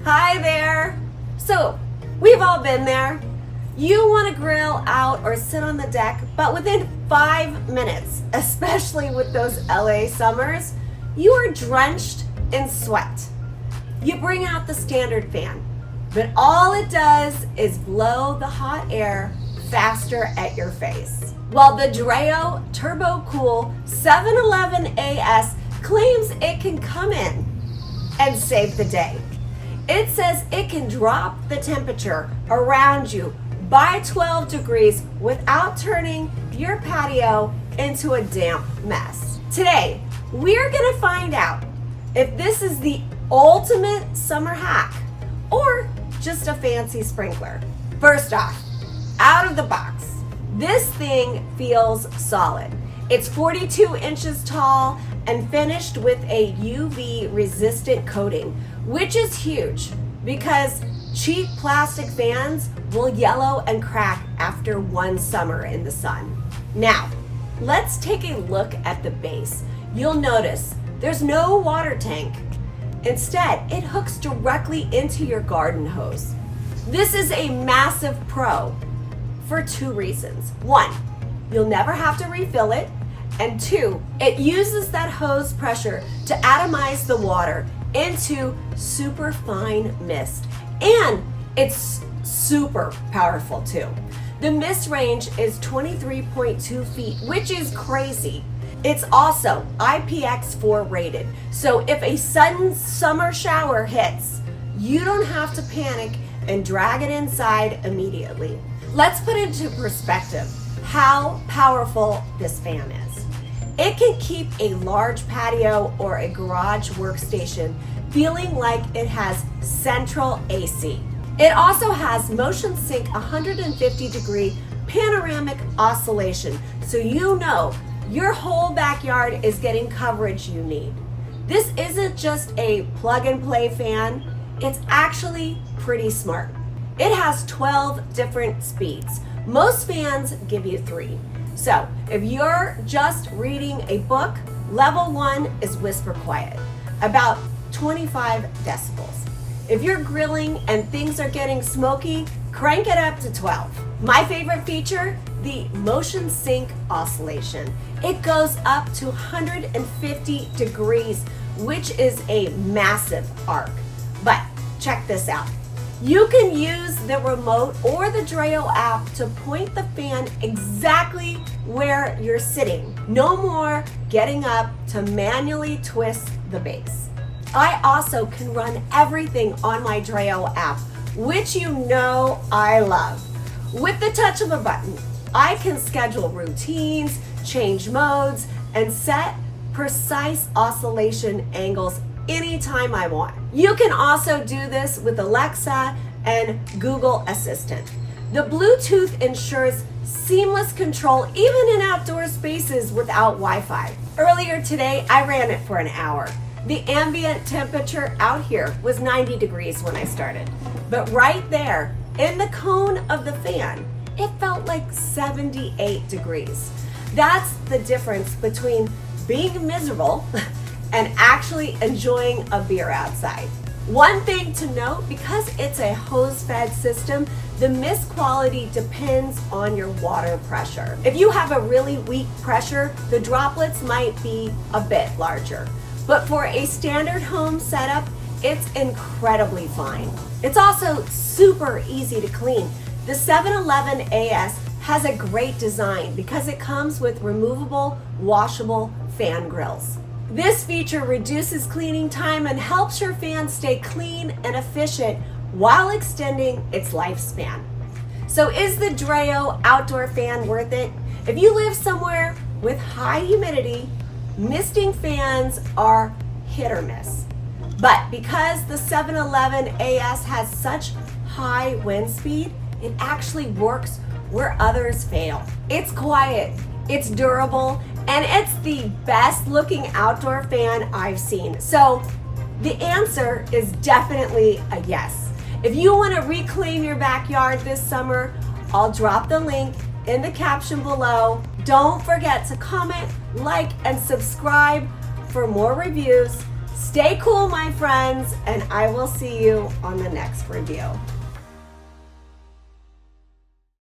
Hi there. So, we've all been there. You want to grill out or sit on the deck, but within 5 minutes, especially with those LA summers, you are drenched in sweat. You bring out the standard fan, but all it does is blow the hot air faster at your face. While the Dreo Turbo Cool 711 AS claims it can come in and save the day. It says it can drop the temperature around you by 12 degrees without turning your patio into a damp mess. Today, we're gonna find out if this is the ultimate summer hack or just a fancy sprinkler. First off, out of the box, this thing feels solid. It's 42 inches tall and finished with a UV resistant coating, which is huge because cheap plastic fans will yellow and crack after one summer in the sun. Now, let's take a look at the base. You'll notice there's no water tank. Instead, it hooks directly into your garden hose. This is a massive pro for 2 reasons. 1, you'll never have to refill it. And 2, it uses that hose pressure to atomize the water into super fine mist. And it's super powerful too. The mist range is 23.2 feet, which is crazy. It's also IPX4 rated. So if a sudden summer shower hits, you don't have to panic and drag it inside immediately. Let's put into perspective how powerful this fan is. It can keep a large patio or a garage workstation feeling like it has central AC. It also has motion sync 150-degree panoramic oscillation, so you know your whole backyard is getting coverage you need. This isn't just a plug-and-play fan, it's actually pretty smart. It has 12 different speeds. Most fans give you 3. So if you're just reading a book, level 1 is whisper quiet, about 25 decibels. If you're grilling and things are getting smoky, crank it up to 12. My favorite feature, the motion sync oscillation. It goes up to 150 degrees, which is a massive arc. But check this out. You can use the remote or the Dreo app to point the fan exactly where you're sitting. No more getting up to manually twist the base. I also can run everything on my Dreo app, which you know I love. With the touch of a button, I can schedule routines, change modes, and set precise oscillation angles anytime I want. You can also do this with Alexa and Google Assistant. The Bluetooth ensures seamless control even in outdoor spaces without Wi-Fi. Earlier today, I ran it for an hour. The ambient temperature out here was 90 degrees when I started, but right there in the cone of the fan, it felt like 78 degrees. That's the difference between being miserable and actually enjoying a beer outside. One thing to note, because it's a hose-fed system, the mist quality depends on your water pressure. If you have a really weak pressure, the droplets might be a bit larger. But for a standard home setup, it's incredibly fine. It's also super easy to clean. The 711 AS has a great design because it comes with removable, washable fan grills. This feature reduces cleaning time and helps your fan stay clean and efficient while extending its lifespan. So is the Dreo outdoor fan worth it? If you live somewhere with high humidity, misting fans are hit or miss. But because the 711 AS has such high wind speed, it actually works where others fail. It's quiet, it's durable, and it's the best looking outdoor fan I've seen. So the answer is definitely a yes. If you want to reclaim your backyard this summer, I'll drop the link in the caption below. Don't forget to comment, like, and subscribe for more reviews. Stay cool, my friends, and I will see you on the next review.